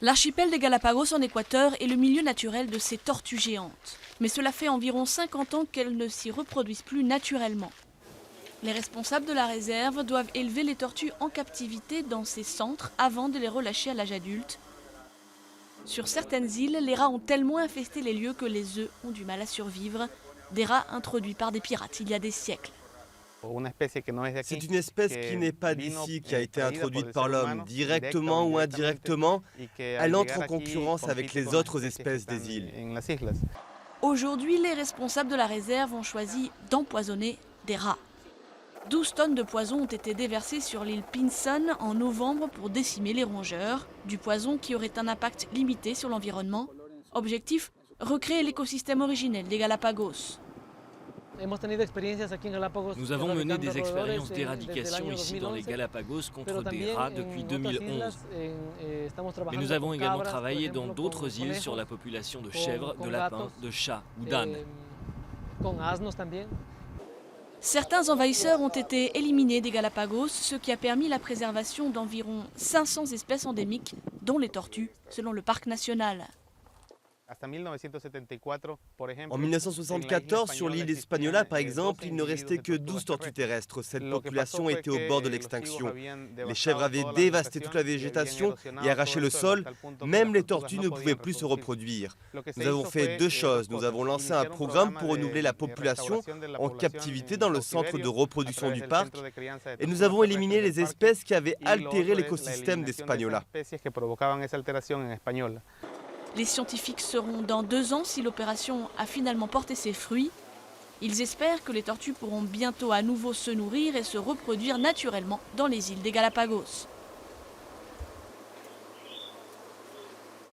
L'archipel des Galapagos en Équateur est le milieu naturel de ces tortues géantes. Mais cela fait environ 50 ans qu'elles ne s'y reproduisent plus naturellement. Les responsables de la réserve doivent élever les tortues en captivité dans ces centres avant de les relâcher à l'âge adulte. Sur certaines îles, les rats ont tellement infesté les lieux que les œufs ont du mal à survivre. Des rats introduits par des pirates il y a des siècles. C'est une espèce qui n'est pas d'ici, qui a été introduite par l'homme, directement ou indirectement. Elle entre en concurrence avec les autres espèces des îles. Aujourd'hui, les responsables de la réserve ont choisi d'empoisonner des rats. 12 tonnes de poison ont été déversées sur l'île Pinson en novembre pour décimer les rongeurs. Du poison qui aurait un impact limité sur l'environnement. Objectif, recréer l'écosystème originel des Galapagos. Nous avons mené des expériences d'éradication ici dans les Galapagos contre des rats depuis 2011. Mais nous avons également travaillé dans d'autres îles sur la population de chèvres, de lapins, de chats ou d'ânes. Certains envahisseurs ont été éliminés des Galapagos, ce qui a permis la préservation d'environ 500 espèces endémiques, dont les tortues, selon le parc national. En 1974, sur l'île Hispaniola, par exemple, il ne restait que 12 tortues terrestres. Cette population était au bord de l'extinction. Les chèvres avaient dévasté toute la végétation et arraché le sol. Même les tortues ne pouvaient plus se reproduire. Nous avons fait deux choses. Nous avons lancé un programme pour renouveler la population en captivité dans le centre de reproduction du parc. Et nous avons éliminé les espèces qui avaient altéré l'écosystème d'Hispaniola. Les scientifiques seront dans 2 ans si l'opération a finalement porté ses fruits. Ils espèrent que les tortues pourront bientôt à nouveau se nourrir et se reproduire naturellement dans les îles des Galapagos.